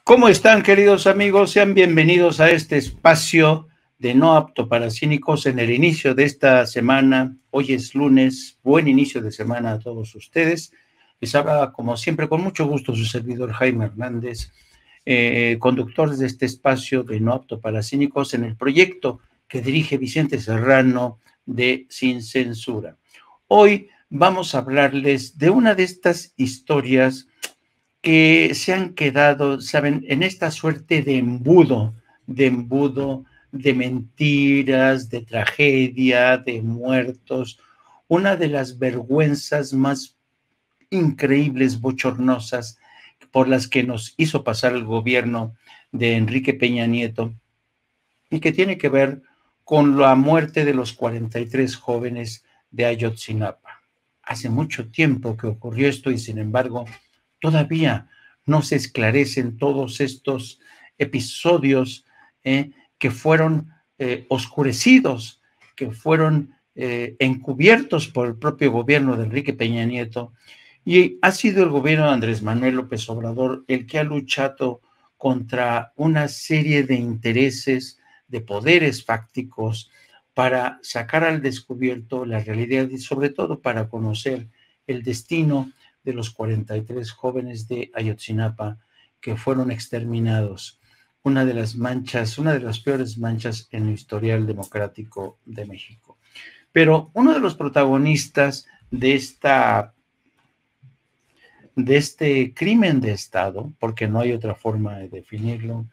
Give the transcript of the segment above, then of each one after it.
¿Cómo están, queridos amigos? Sean bienvenidos a este espacio de No Apto para Cínicos en el inicio de esta semana. Hoy es lunes, buen inicio de semana a todos ustedes. Les habla, como siempre, con mucho gusto su servidor Jaime Hernández, conductor de este espacio de No Apto para Cínicos en el proyecto que dirige Vicente Serrano de Sin Censura. Hoy vamos a hablarles de una de estas historias que se han quedado, saben, en esta suerte de embudo, de mentiras, de tragedia, de muertos, una de las vergüenzas más increíbles, bochornosas, por las que nos hizo pasar el gobierno de Enrique Peña Nieto, y que tiene que ver con la muerte de los 43 jóvenes de Ayotzinapa. Hace mucho tiempo que ocurrió esto y, sin embargo, todavía no se esclarecen todos estos episodios que fueron oscurecidos, que fueron encubiertos por el propio gobierno de Enrique Peña Nieto, y ha sido el gobierno de Andrés Manuel López Obrador el que ha luchado contra una serie de intereses, de poderes fácticos, para sacar al descubierto la realidad y sobre todo para conocer el destino de los 43 jóvenes de Ayotzinapa que fueron exterminados. Una de las manchas, una de las peores manchas en el historial democrático de México. Pero uno de los protagonistas de este crimen de Estado, porque no hay otra forma de definirlo,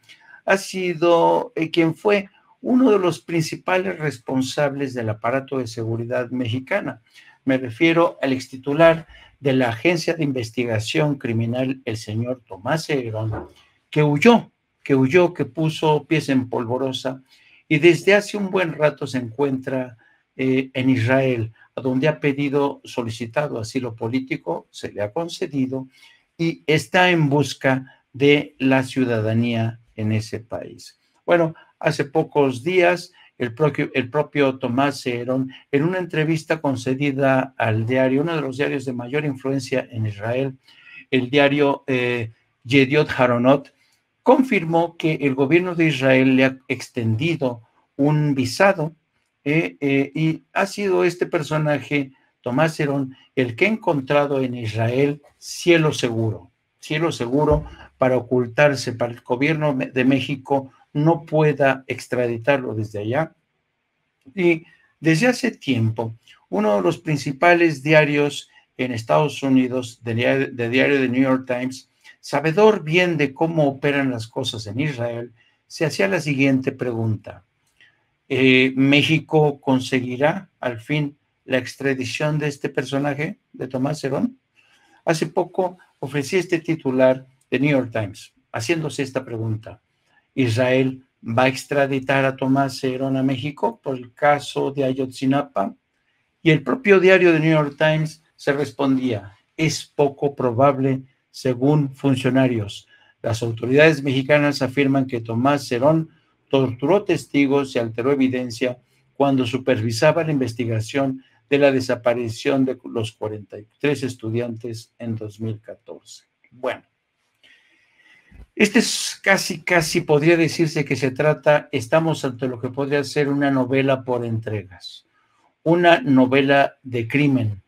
ha sido quien fue uno de los principales responsables del aparato de seguridad mexicana. Me refiero al extitular de la Agencia de Investigación Criminal, el señor Tomás Herón, que huyó, que puso pies en polvorosa y desde hace un buen rato se encuentra en Israel, a donde ha solicitado asilo político, se le ha concedido y está en busca de la ciudadanía en ese país. Bueno, hace pocos días el propio Tomás Herón, en una entrevista concedida al diario, uno de los diarios de mayor influencia en Israel, el diario Yediot Haronot, confirmó que el gobierno de Israel le ha extendido un visado y ha sido este personaje, Tomás Herón, el que ha encontrado en Israel cielo seguro para ocultarse, para el gobierno de México no pueda extraditarlo desde allá. Y desde hace tiempo, uno de los principales diarios en Estados Unidos, de diario de New York Times, sabedor bien de cómo operan las cosas en Israel, se hacía la siguiente pregunta: ¿México conseguirá al fin la extradición de este personaje, de Tomás Herón? Hace poco ofrecí este titular de New York Times, haciéndose esta pregunta: ¿Israel va a extraditar a Tomás Herón a México por el caso de Ayotzinapa? Y el propio diario de New York Times se respondía: es poco probable, según funcionarios. Las autoridades mexicanas afirman que Tomás Herón torturó testigos y alteró evidencia cuando supervisaba la investigación de la desaparición de los 43 estudiantes en 2014. Bueno, este es casi podría decirse que estamos ante lo que podría ser una novela por entregas, una novela de crimen,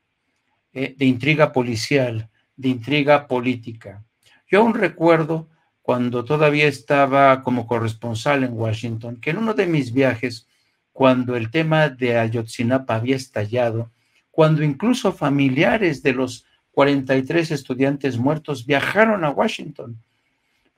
de intriga policial, de intriga política. Yo aún recuerdo cuando todavía estaba como corresponsal en Washington, que en uno de mis viajes, cuando el tema de Ayotzinapa había estallado, cuando incluso familiares de los 43 estudiantes muertos viajaron a Washington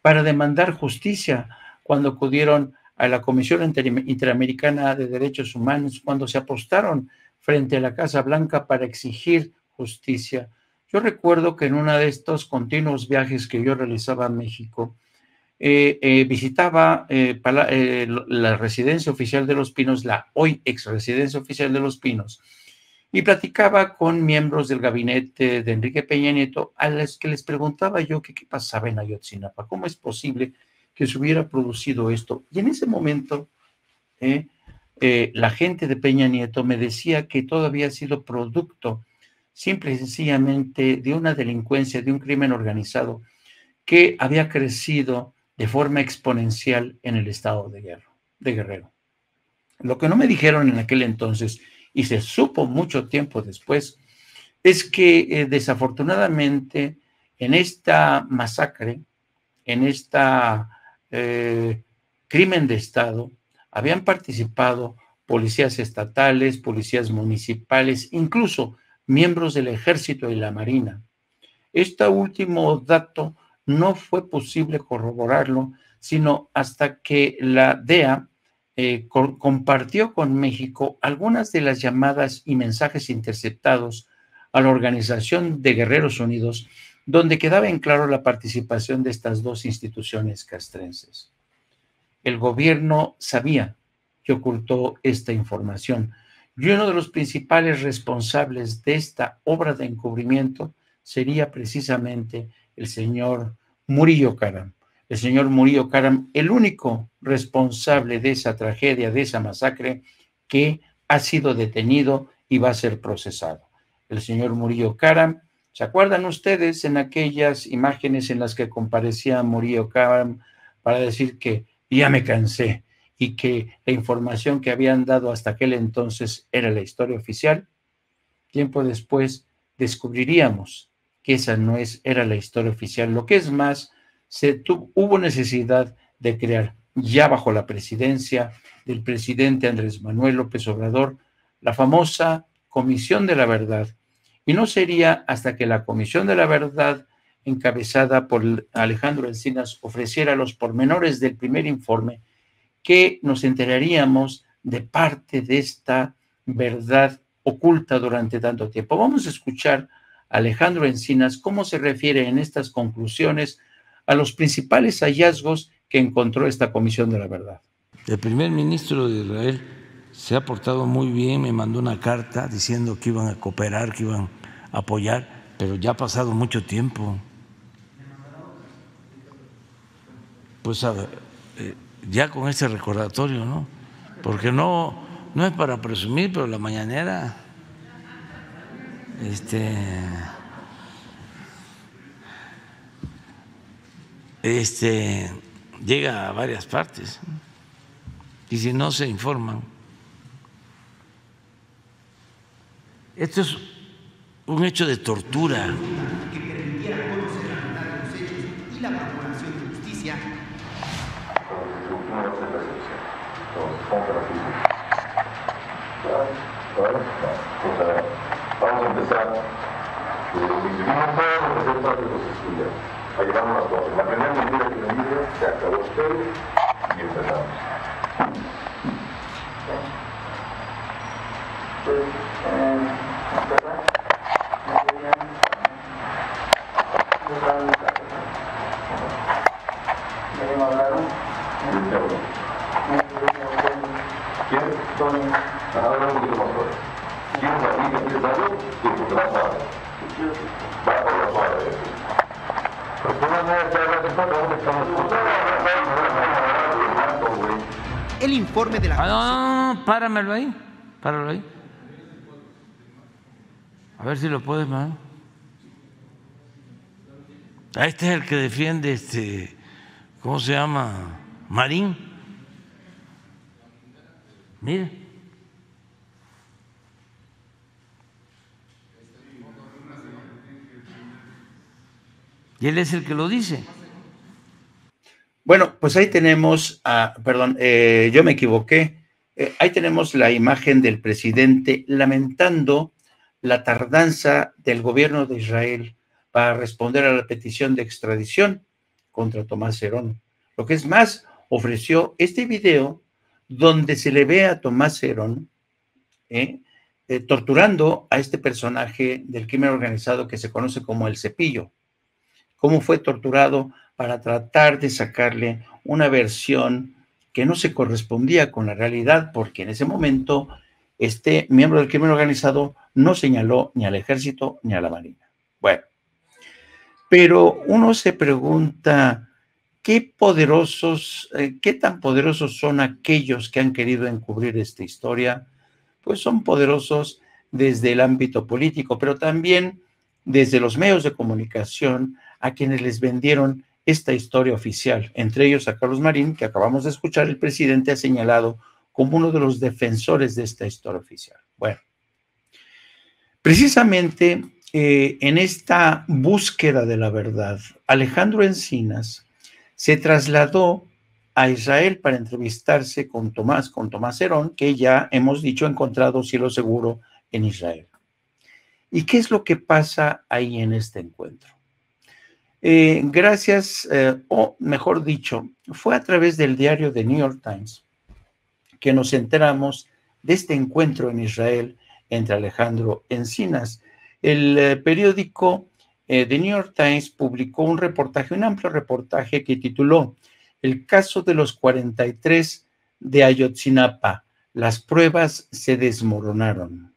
para demandar justicia, cuando acudieron a la Comisión Interamericana de Derechos Humanos, cuando se apostaron frente a la Casa Blanca para exigir justicia. Yo recuerdo que en uno de estos continuos viajes que yo realizaba a México, visitaba la residencia oficial de Los Pinos, la hoy ex residencia oficial de Los Pinos, y platicaba con miembros del gabinete de Enrique Peña Nieto, a los que les preguntaba yo qué pasaba en Ayotzinapa, cómo es posible que se hubiera producido esto. Y en ese momento, la gente de Peña Nieto me decía que todo había sido producto simple y sencillamente de una delincuencia, de un crimen organizado que había crecido de forma exponencial en el estado de Guerrero. Lo que no me dijeron en aquel entonces, y se supo mucho tiempo después, es que desafortunadamente en esta masacre, en esta crimen de Estado, habían participado policías estatales, policías municipales, incluso miembros del Ejército y la Marina. Este último dato no fue posible corroborarlo, sino hasta que la DEA compartió con México algunas de las llamadas y mensajes interceptados a la Organización de Guerreros Unidos, donde quedaba en claro la participación de estas dos instituciones castrenses. El gobierno sabía que ocultó esta información y uno de los principales responsables de esta obra de encubrimiento sería precisamente el señor Murillo Karam. El señor Murillo Karam, el único responsable de esa tragedia, de esa masacre, que ha sido detenido y va a ser procesado. El señor Murillo Karam, ¿se acuerdan ustedes en aquellas imágenes en las que comparecía Murillo Karam para decir que ya me cansé y que la información que habían dado hasta aquel entonces era la historia oficial? Tiempo después descubriríamos que esa no era la historia oficial. Lo que es más, hubo necesidad de crear, ya bajo la presidencia del presidente Andrés Manuel López Obrador, la famosa Comisión de la Verdad. Y no sería hasta que la Comisión de la Verdad, encabezada por Alejandro Encinas, ofreciera los pormenores del primer informe, que nos enteraríamos de parte de esta verdad oculta durante tanto tiempo. Vamos a escuchar a Alejandro Encinas cómo se refiere en estas conclusiones a los principales hallazgos que encontró esta Comisión de la Verdad. El primer ministro de Israel se ha portado muy bien, me mandó una carta diciendo que iban a cooperar, que iban a apoyar, pero ya ha pasado mucho tiempo. Pues a ver, ya con ese recordatorio, ¿no? Porque no es para presumir, pero la mañanera llega a varias partes y si no se informan. Esto es un hecho de tortura. Que permitiera conocer la verdad de los hechos y la procuración de justicia. Vamos a empezar. Ahí vamos las cosas. La primera mentira que me dice, se acabó usted y empezamos. ¿Quién? Habla un poquito más fuerte. ¿Quieres aquí que quieres algo? Sí, porque vas a ver. Va por la suave. El informe de la No, páramelo ahí, páralo ahí. A ver si lo puedes, man. Este es el que defiende ¿cómo se llama? Marín. Mire. Y él es el que lo dice. Bueno, pues ahí tenemos, yo me equivoqué. Ahí tenemos la imagen del presidente lamentando la tardanza del gobierno de Israel para responder a la petición de extradición contra Tomás Herón. Lo que es más, ofreció este video donde se le ve a Tomás Herón torturando a este personaje del crimen organizado que se conoce como el Cepillo. Cómo fue torturado para tratar de sacarle una versión que no se correspondía con la realidad, porque en ese momento este miembro del crimen organizado no señaló ni al ejército ni a la marina. Bueno, pero uno se pregunta qué tan poderosos son aquellos que han querido encubrir esta historia. Pues son poderosos desde el ámbito político, pero también desde los medios de comunicación, a quienes les vendieron esta historia oficial, entre ellos a Carlos Marín, que acabamos de escuchar. El presidente ha señalado como uno de los defensores de esta historia oficial. Bueno, precisamente en esta búsqueda de la verdad, Alejandro Encinas se trasladó a Israel para entrevistarse con Tomás Herón, que ya hemos dicho ha encontrado cielo seguro en Israel. ¿Y qué es lo que pasa ahí en este encuentro? O mejor dicho, fue a través del diario The New York Times que nos enteramos de este encuentro en Israel entre Alejandro Encinas. El periódico The New York Times publicó un amplio reportaje que tituló El caso de los 43 de Ayotzinapa. Las pruebas se desmoronaron.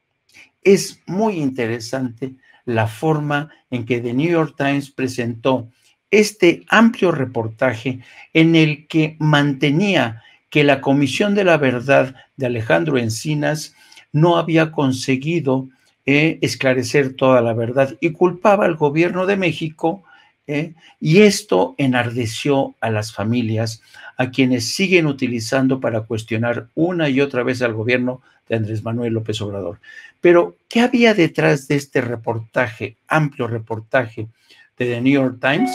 Es muy interesante la forma en que The New York Times presentó este amplio reportaje en el que mantenía que la Comisión de la Verdad de Alejandro Encinas no había conseguido esclarecer toda la verdad y culpaba al gobierno de México, y esto enardeció a las familias, a quienes siguen utilizando para cuestionar una y otra vez al gobierno de Andrés Manuel López Obrador. Pero, ¿qué había detrás de este reportaje, amplio reportaje de The New York Times?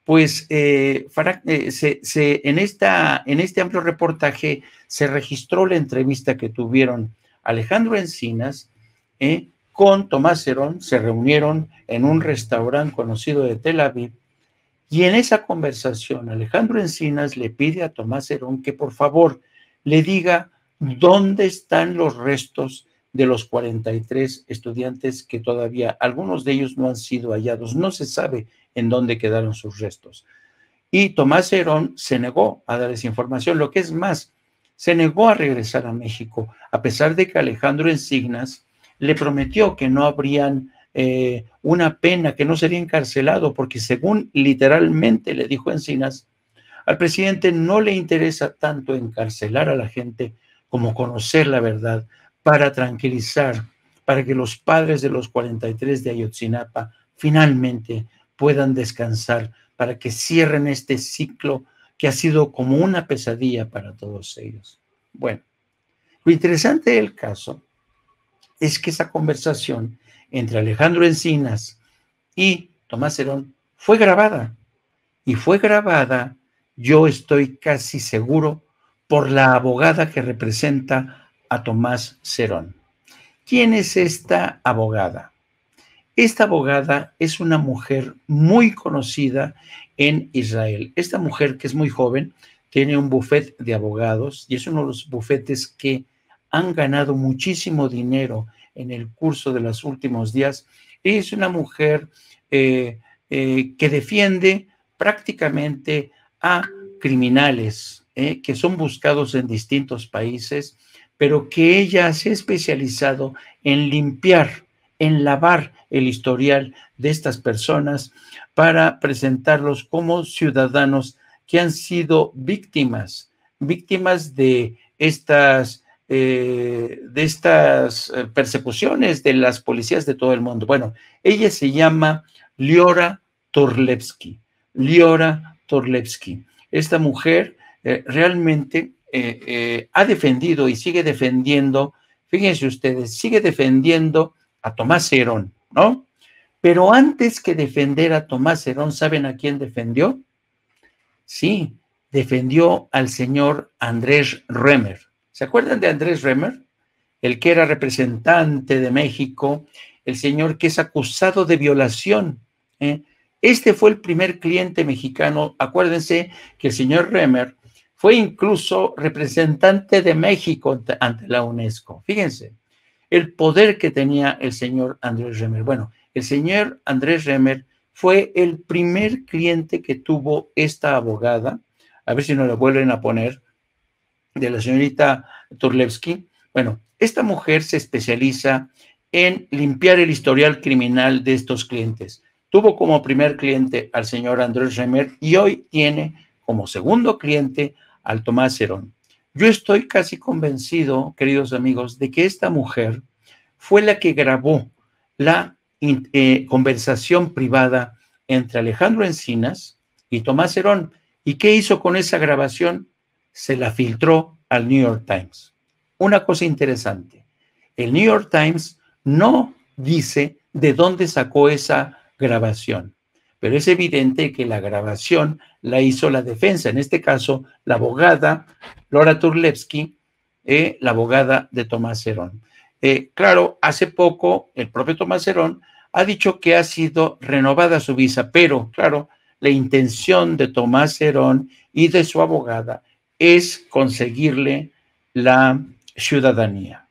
Pues en este amplio reportaje se registró la entrevista que tuvieron Alejandro Encinas con Tomás Herón. Se reunieron en un restaurante conocido de Tel Aviv, y en esa conversación Alejandro Encinas le pide a Tomás Herón que por favor le diga dónde están los restos de los 43 estudiantes que todavía, algunos de ellos no han sido hallados, no se sabe en dónde quedaron sus restos. Y Tomás Herón se negó a dar esa información, lo que es más, se negó a regresar a México, a pesar de que Alejandro Encinas le prometió que no habrían una pena, que no sería encarcelado, porque según literalmente le dijo Encinas, al presidente no le interesa tanto encarcelar a la gente como conocer la verdad para tranquilizar, para que los padres de los 43 de Ayotzinapa finalmente puedan descansar, para que cierren este ciclo que ha sido como una pesadilla para todos ellos. Bueno, lo interesante del caso es que esa conversación entre Alejandro Encinas y Tomás Herón fue grabada, y fue grabada, yo estoy casi seguro, por la abogada que representa a Tomás Herón. ¿Quién es esta abogada? Esta abogada es una mujer muy conocida en Israel. Esta mujer, que es muy joven, tiene un bufete de abogados y es uno de los bufetes que han ganado muchísimo dinero en el curso de los últimos días. Es una mujer que defiende prácticamente a criminales que son buscados en distintos países, pero que ella se ha especializado en limpiar, en lavar el historial de estas personas para presentarlos como ciudadanos que han sido víctimas de estas persecuciones de las policías de todo el mundo. Bueno, ella se llama Liora Torlevsky. Esta mujer realmente ha defendido y sigue defendiendo, fíjense ustedes, sigue defendiendo a Tomás Herón, ¿no? Pero antes que defender a Tomás Herón, ¿saben a quién defendió? Sí, defendió al señor Andrés Remer. ¿Se acuerdan de Andrés Remer? El que era representante de México, el señor que es acusado de violación. Este fue el primer cliente mexicano. Acuérdense que el señor Remer fue incluso representante de México ante la UNESCO. Fíjense el poder que tenía el señor Andrés Remer. Bueno, el señor Andrés Remer fue el primer cliente que tuvo esta abogada, a ver si nos la vuelven a poner, de la señorita Torlevsky. Bueno, esta mujer se especializa en limpiar el historial criminal de estos clientes. Tuvo como primer cliente al señor Andrés Remer y hoy tiene como segundo cliente al Tomás Herón. Yo estoy casi convencido, queridos amigos, de que esta mujer fue la que grabó la conversación privada entre Alejandro Encinas y Tomás Herón. ¿Y qué hizo con esa grabación? Se la filtró al New York Times. Una cosa interesante, el New York Times no dice de dónde sacó esa grabación, pero es evidente que la grabación la hizo la defensa, en este caso la abogada Laura Turlewski, la abogada de Tomás Herón. Claro, hace poco el propio Tomás Herón ha dicho que ha sido renovada su visa, pero claro, la intención de Tomás Herón y de su abogada es conseguirle la ciudadanía.